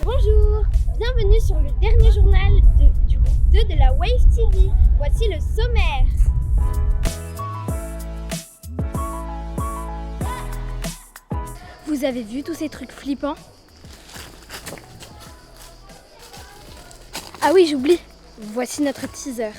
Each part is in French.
Bonjour, bienvenue sur le dernier journal du groupe 2 de la Wave TV. Voici le sommaire. Vous avez vu tous ces trucs flippants? Ah oui, j'oublie. Voici notre teaser.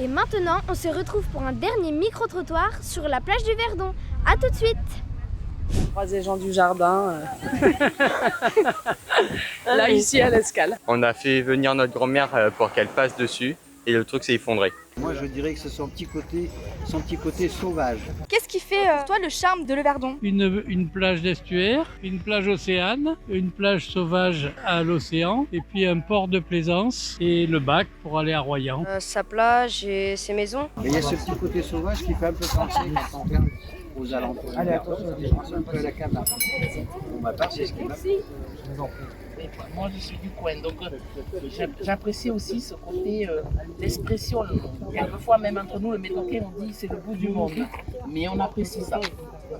Et maintenant, on se retrouve pour un dernier micro-trottoir sur la plage du Verdon. A tout de suite! Croiser Jean du Jardin, là ici à l'Escale. On a fait venir notre grand-mère pour qu'elle passe dessus et le truc s'est effondré. Moi je dirais que c'est son petit côté sauvage. Qu'est-ce qui fait, toi, le charme de Le Verdon? Une plage d'estuaire, une plage océane, une plage sauvage à l'océan, et puis un port de plaisance et le bac pour aller à Royan. Sa plage et ses maisons. Et il y a ce petit côté sauvage qui fait un peu penser quand on regarde aux alentours. Allez, attention, je pense un peu à la caméra. On va passer ce qui va. Moi, je suis du coin, donc j'apprécie aussi ce côté d'expression. Quelquefois, même entre nous, le métoquet, on dit c'est le bout du monde. Mais on apprécie ça.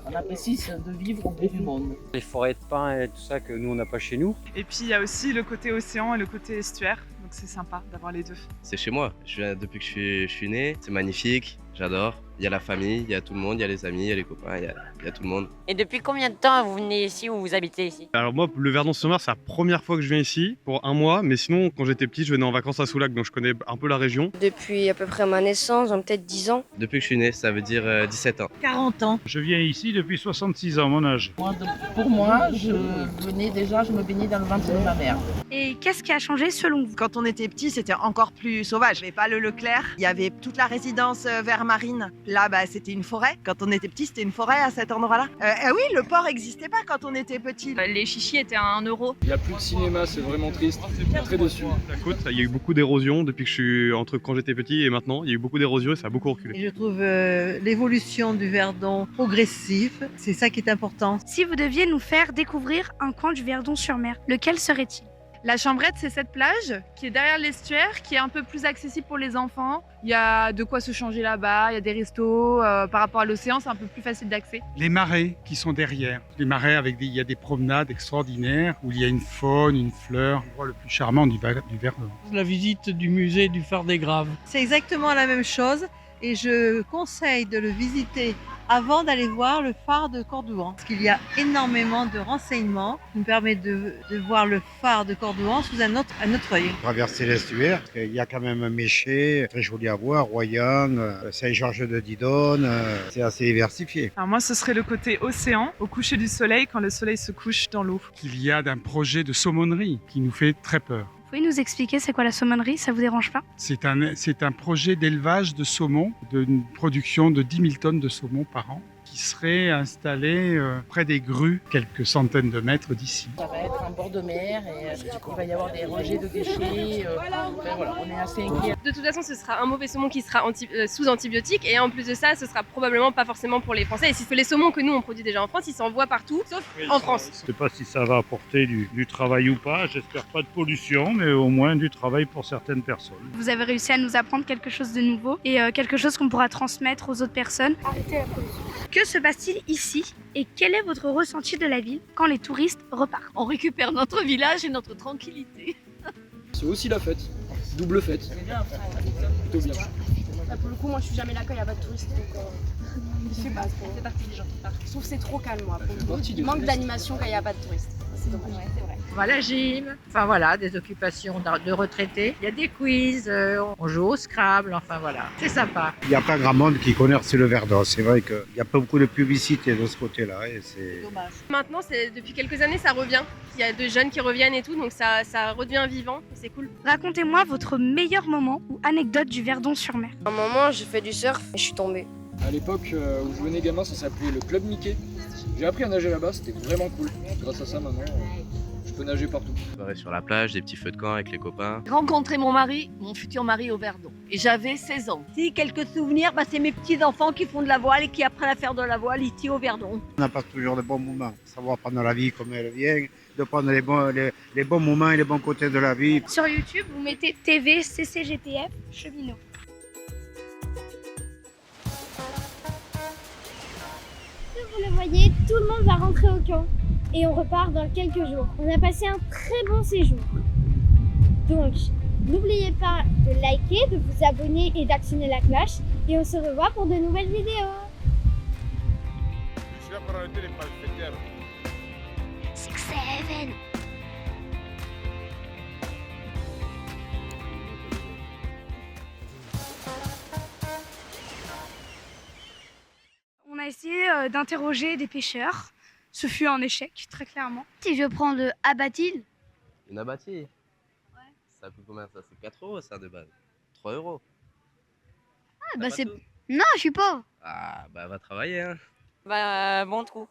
On apprécie de vivre au bout du monde. Les forêts de pins et tout ça que nous on n'a pas chez nous. Et puis il y a aussi le côté océan et le côté estuaire, donc c'est sympa d'avoir les deux. C'est chez moi, depuis que je suis né, c'est magnifique, j'adore. Il y a la famille, il y a tout le monde, il y a les amis, il y a les copains, il y a tout le monde. Et depuis combien de temps vous venez ici ou vous habitez ici? Alors moi, le Verdon-sur-Mer, c'est la première fois que je viens ici, pour un mois. Mais sinon, quand j'étais petit, je venais en vacances à Soulac, donc je connais un peu la région. Depuis à peu près ma naissance, peut-être 10 ans. Depuis que je suis né, ça veut dire 17 ans. 40 ans. Je viens ici depuis 66 ans, mon âge. Pour moi, je me baignais dans le ventre de ma mère. Et qu'est-ce qui a changé selon vous? Quand on était petit, c'était encore plus sauvage. Mais pas le Leclerc, il y avait toute la résidence vert marine. Là, c'était une forêt. Quand on était petit, c'était une forêt à cet endroit-là. Oui, le port n'existait pas quand on était petit. Les chichis étaient à 1 euro. Il n'y a plus de cinéma, c'est vraiment triste. Je suis très déçu. La côte, il y a eu beaucoup d'érosion depuis que je suis entre quand j'étais petit et maintenant. Il y a eu beaucoup d'érosion et ça a beaucoup reculé. Et je trouve l'évolution du Verdon progressive. C'est ça qui est important. Si vous deviez nous faire découvrir un coin du Verdon-sur-Mer, lequel serait-il? La Chambrette, c'est cette plage qui est derrière l'estuaire, qui est un peu plus accessible pour les enfants. Il y a de quoi se changer là-bas, il y a des restos. Par rapport à l'océan, c'est un peu plus facile d'accès. Les marais qui sont derrière. Les marais il y a des promenades extraordinaires où il y a une faune, une fleur. L'endroit le plus charmant du Verdon. La visite du musée du Phare des Graves. C'est exactement la même chose et je conseille de le visiter avant d'aller voir le phare de Cordouan. Parce qu'il y a énormément de renseignements qui nous permettent de voir le phare de Cordouan sous un autre œil. Traverser l'estuaire, il y a quand même Méché, très joli à voir, Royan, Saint-Georges de Didonne, c'est assez diversifié. Alors moi, ce serait le côté océan, au coucher du soleil, quand le soleil se couche dans l'eau. Il y a d'un projet de saumonnerie qui nous fait très peur. Vous pouvez nous expliquer c'est quoi la saumonnerie? Ça vous dérange pas? C'est un projet d'élevage de saumon, d'une production de 10 000 tonnes de saumon par an, qui serait installé près des grues, quelques centaines de mètres d'ici. Ça va être un bord de mer et il va y avoir des rejets de déchets. Enfin, voilà, on est assez inquiets. De toute façon, ce sera un mauvais saumon qui sera sous antibiotiques et en plus de ça, ce sera probablement pas forcément pour les Français. Et si les saumons que nous on produit déjà en France, ils s'envoient partout, sauf en France. Je ne sais pas si ça va apporter du travail ou pas. J'espère pas de pollution, mais au moins du travail pour certaines personnes. Vous avez réussi à nous apprendre quelque chose de nouveau et quelque chose qu'on pourra transmettre aux autres personnes. Arrêtez la pollution. Que se passe-t-il ici et quel est votre ressenti de la ville quand les touristes repartent? On récupère notre village et notre tranquillité. C'est aussi la fête, double fête. Plutôt bien. Pour le coup, moi je suis jamais là quand il n'y a pas de touristes. Donc, je sais pas, c'est partie des gens qui partent. Je trouve que c'est trop calme, moi. Il manque d'animation quand il n'y a pas de touristes. C'est dommage. Ouais, c'est vrai. On va à la gym, enfin voilà, des occupations de retraités. Il y a des quiz, on joue au Scrabble, enfin voilà, c'est sympa. Il n'y a pas grand monde qui connaisse le Verdon. C'est vrai qu'il n'y a pas beaucoup de publicité de ce côté-là et c'est dommage. Maintenant, depuis quelques années, ça revient. Il y a de jeunes qui reviennent et tout, donc ça redevient vivant, c'est cool. Racontez-moi votre meilleur moment ou anecdote du Verdon-sur-Mer. À un moment, j'ai fait du surf et je suis tombée. À l'époque où je venais gamin, ça s'appelait le Club Mickey. J'ai appris à nager là-bas, c'était vraiment cool. Grâce à ça, maintenant, je peux nager partout. Soirée sur la plage, des petits feux de camp avec les copains. J'ai rencontré mon futur mari au Verdon et j'avais 16 ans. Si, quelques souvenirs, c'est mes petits-enfants qui font de la voile et qui apprennent à faire de la voile ici au Verdon. On n'a pas toujours de bons moments. Savoir prendre la vie comme elle vient, de prendre les bons moments et les bons côtés de la vie. Sur YouTube, vous mettez TV CCGTF Cheminot. Vous le voyez, tout le monde va rentrer au camp et on repart dans quelques jours. On a passé un très bon séjour. Donc, n'oubliez pas de liker, de vous abonner et d'actionner la cloche. Et on se revoit pour de nouvelles vidéos. Je suis là pour arrêter les malfaiteurs. 6, 7. On a essayé d'interroger des pêcheurs. Ce fut un échec, très clairement. Si je prends le abatil, Une abattue. Ouais. Ça coûte combien ça? C'est 4 € ça de base. 3 €. ah bah c'est... Non, je suis pauvre. Ah bah va travailler hein. Bah, bon trou.